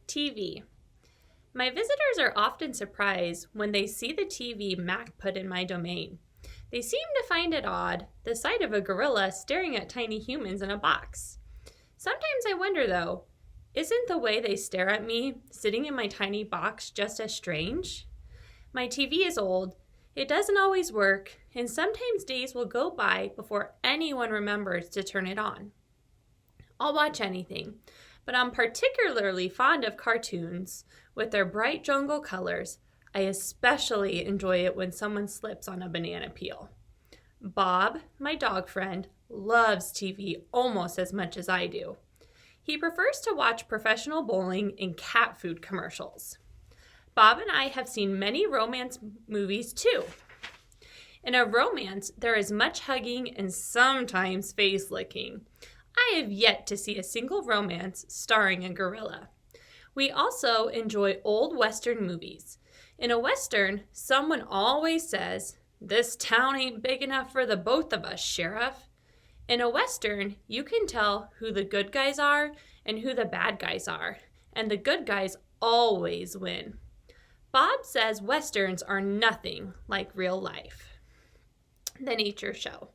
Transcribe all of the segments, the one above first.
TV. My visitors are often surprised when they see the TV Mac put in my domain. They seem to find it odd, the sight of a gorilla staring at tiny humans in a box. Sometimes I wonder though, isn't the way they stare at me, sitting in my tiny box, just as strange? My TV is old, it doesn't always work, and sometimes days will go by before anyone remembers to turn it on. I'll watch anything, but I'm particularly fond of cartoons. With their bright jungle colors, I especially enjoy it when someone slips on a banana peel. Bob, my dog friend, loves TV almost as much as I do. He prefers to watch professional bowling and cat food commercials. Bob and I have seen many romance movies too. In a romance, there is much hugging and sometimes face licking. I have yet to see a single romance starring a gorilla. We also enjoy old Western movies. In a Western, someone always says, "This town ain't big enough for the both of us, Sheriff." In a Western, you can tell who the good guys are and who the bad guys are, and the good guys always win. Bob says Westerns are nothing like real life. The Nature Show.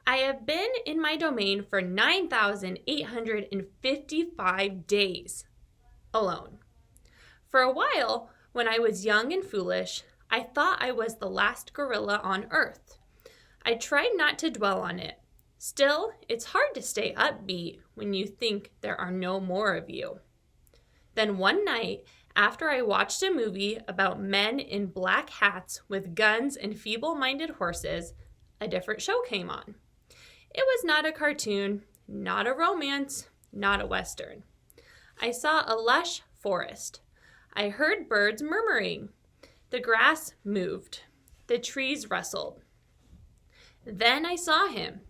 I have been in my domain for 9,855 days alone. For a while, when I was young and foolish, I thought I was the last gorilla on Earth. I tried not to dwell on it. Still, it's hard to stay upbeat when you think there are no more of you. Then one night, after I watched a movie about men in black hats with guns and feeble-minded horses, a different show came on. It was not a cartoon, not a romance, not a Western. I saw a lush forest. I heard birds murmuring. The grass moved. The trees rustled. Then I saw him.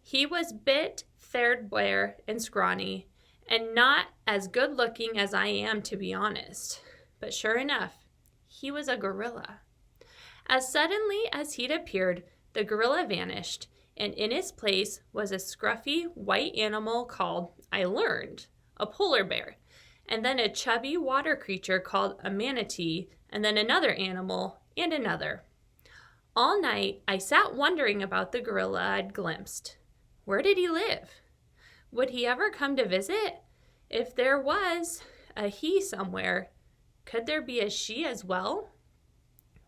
He was bit, threadbare, and scrawny, and not as good-looking as I am, to be honest. But sure enough, he was a gorilla. As suddenly as he'd appeared, the gorilla vanished, and in his place was a scruffy white animal called, I learned, a polar bear, and then a chubby water creature called a manatee, and then another animal, and another. All night, I sat wondering about the gorilla I'd glimpsed. Where did he live? Would he ever come to visit? If there was a he somewhere, could there be a she as well?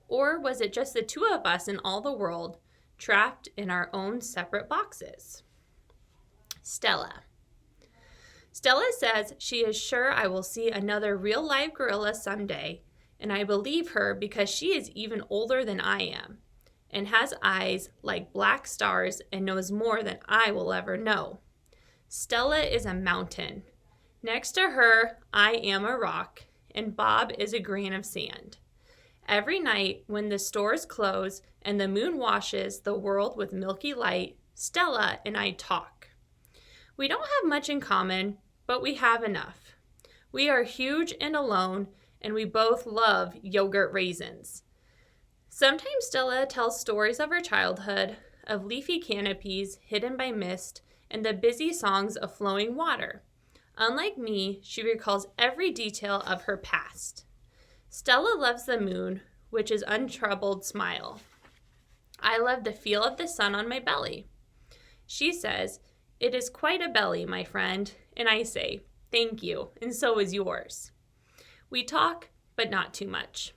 Or was it just the two of us in all the world, trapped in our own separate boxes? Stella. Stella says she is sure I will see another real live gorilla someday, and I believe her because she is even older than I am, and has eyes like black stars and knows more than I will ever know. Stella is a mountain. Next to her, I am a rock, and Bob is a grain of sand. Every night, when the stores close and the moon washes the world with milky light, Stella and I talk. We don't have much in common, but we have enough. We are huge and alone, and we both love yogurt raisins. Sometimes Stella tells stories of her childhood, of leafy canopies hidden by mist, and the busy songs of flowing water. Unlike me, she recalls every detail of her past. Stella loves the moon, which is untroubled smile. I love the feel of the sun on my belly. She says, "It is quite a belly, my friend," and I say, "Thank you, and so is yours." We talk, but not too much.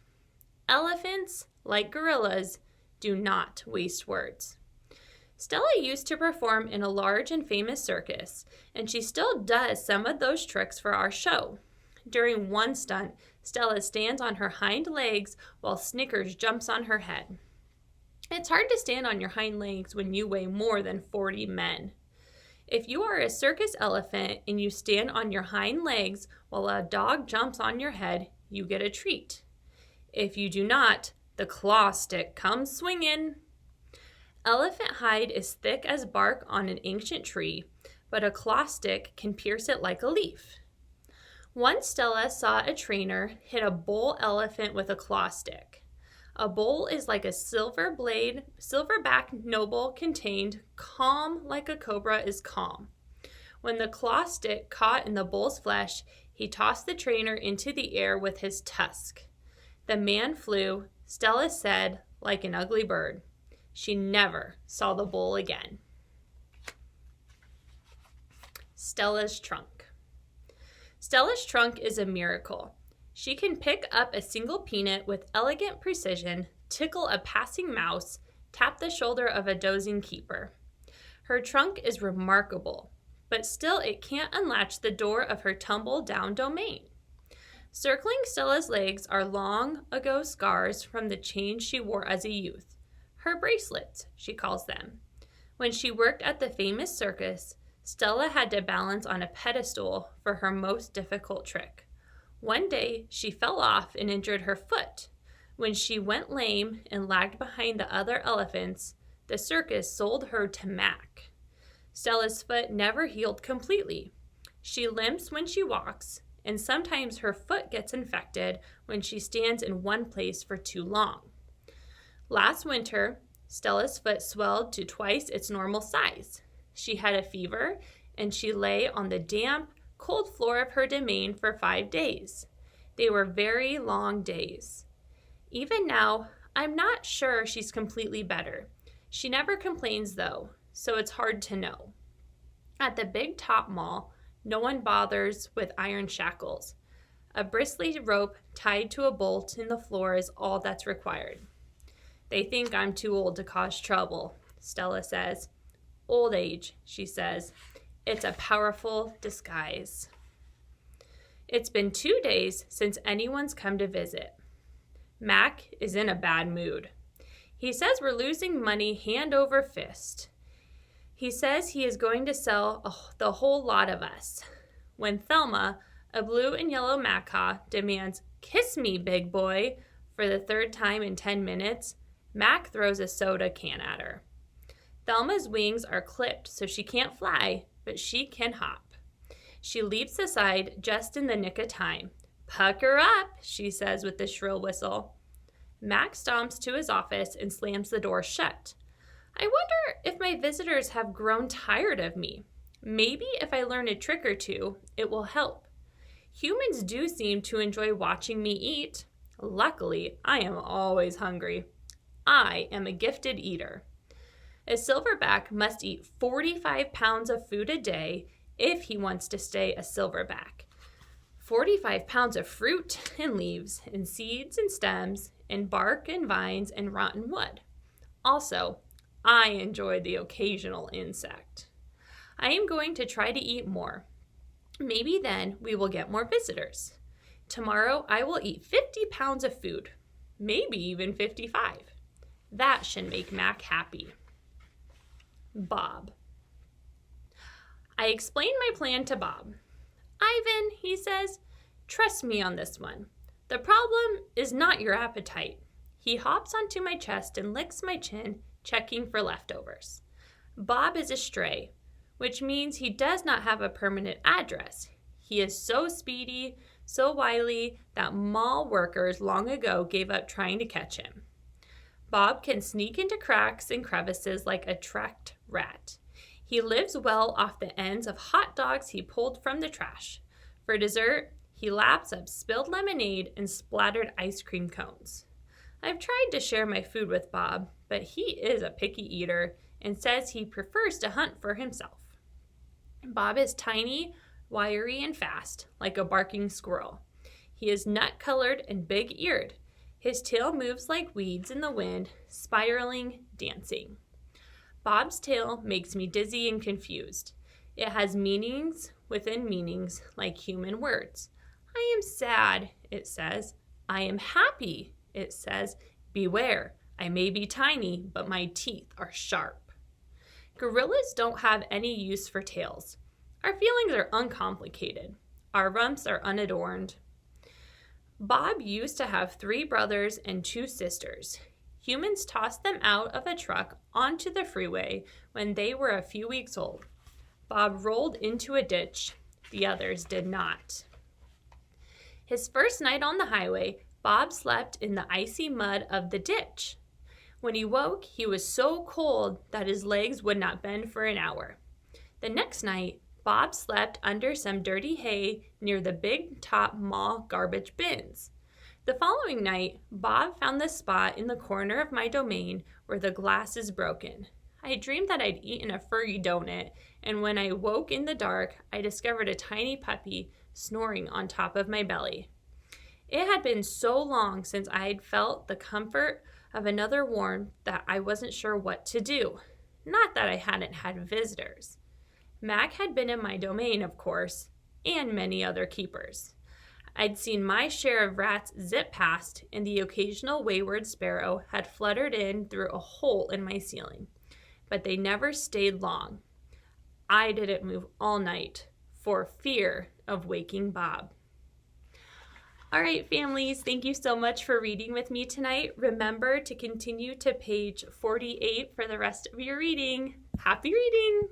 Elephants, like gorillas, do not waste words. Stella used to perform in a large and famous circus, and she still does some of those tricks for our show. During one stunt, Stella stands on her hind legs while Snickers jumps on her head. It's hard to stand on your hind legs when you weigh more than 40 men. If you are a circus elephant and you stand on your hind legs while a dog jumps on your head, you get a treat. If you do not, the claw stick comes swinging. Elephant hide is thick as bark on an ancient tree, but a claw stick can pierce it like a leaf. Once Stella saw a trainer hit a bull elephant with a claw stick. A bull is like a silverback noble contained, calm like a cobra is calm. When the claw stick caught in the bull's flesh, He tossed the trainer into the air with his tusk. The man flew, Stella said, like an ugly bird. She never saw the bull again. Stella's trunk. Stella's trunk is a miracle. She can pick up a single peanut with elegant precision, tickle a passing mouse, tap the shoulder of a dozing keeper. Her trunk is remarkable, but still it can't unlatch the door of her tumble-down domain. Circling Stella's legs are long-ago scars from the chains she wore as a youth. Her bracelets, she calls them. When she worked at the famous circus, Stella had to balance on a pedestal for her most difficult trick. One day, she fell off and injured her foot. When she went lame and lagged behind the other elephants, the circus sold her to Mac. Stella's foot never healed completely. She limps when she walks, and sometimes her foot gets infected when she stands in one place for too long. Last winter, Stella's foot swelled to twice its normal size. She had a fever, and she lay on the damp, cold floor of her domain for 5 days. They were very long days. Even now, I'm not sure she's completely better. She never complains, though, so it's hard to know. At the Big Top Mall, no one bothers with iron shackles. A bristly rope tied to a bolt in the floor is all that's required. They think I'm too old to cause trouble, Stella says. Old age, she says. It's a powerful disguise. It's been 2 days since anyone's come to visit. Mac is in a bad mood. He says we're losing money hand over fist. He says he is going to sell the whole lot of us. When Thelma, a blue and yellow macaw, demands, "Kiss me, big boy," for the 3rd time in 10 minutes, Mac throws a soda can at her. Thelma's wings are clipped so she can't fly, but she can hop. She leaps aside just in the nick of time. "Pucker up," she says with a shrill whistle. Mac stomps to his office and slams the door shut. I wonder if my visitors have grown tired of me. Maybe if I learn a trick or two, it will help. Humans do seem to enjoy watching me eat. Luckily, I am always hungry. I am a gifted eater. A silverback must eat 45 pounds of food a day if he wants to stay a silverback. 45 pounds of fruit and leaves and seeds and stems and bark and vines and rotten wood. Also, I enjoy the occasional insect. I am going to try to eat more. Maybe then we will get more visitors. Tomorrow I will eat 50 pounds of food, maybe even 55. That should make Mac happy. Bob. I explained my plan to Bob. "Ivan," he says, "trust me on this one. The problem is not your appetite." He hops onto my chest and licks my chin, checking for leftovers. Bob is a stray, which means he does not have a permanent address. He is so speedy, so wily, that mall workers long ago gave up trying to catch him. Bob can sneak into cracks and crevices like a tracked rat. He lives well off the ends of hot dogs he pulled from the trash. For dessert, he laps up spilled lemonade and splattered ice cream cones. I've tried to share my food with Bob, but he is a picky eater and says he prefers to hunt for himself. Bob is tiny, wiry, and fast, like a barking squirrel. He is nut-colored and big-eared. His tail moves like weeds in the wind, spiraling, dancing. Bob's tail makes me dizzy and confused. It has meanings within meanings, like human words. I am sad, it says. I am happy, it says. Beware, I may be tiny, but my teeth are sharp. Gorillas don't have any use for tails. Our feelings are uncomplicated. Our rumps are unadorned. Bob used to have 3 brothers and 2 sisters. Humans tossed them out of a truck onto the freeway when they were a few weeks old. Bob rolled into a ditch. The others did not. His first night on the highway, Bob slept in the icy mud of the ditch. When he woke, he was so cold that his legs would not bend for an hour. The next night, Bob slept under some dirty hay near the big top mall garbage bins. The following night, Bob found the spot in the corner of my domain where the glass is broken. I dreamed that I'd eaten a furry donut, and when I woke in the dark, I discovered a tiny puppy snoring on top of my belly. It had been so long since I had felt the comfort of another warmth that I wasn't sure what to do. Not that I hadn't had visitors. Mac had been in my domain, of course, and many other keepers. I'd seen my share of rats zip past, and the occasional wayward sparrow had fluttered in through a hole in my ceiling. But they never stayed long. I didn't move all night for fear of waking Bob. All right, families, thank you so much for reading with me tonight. Remember to continue to page 48 for the rest of your reading. Happy reading!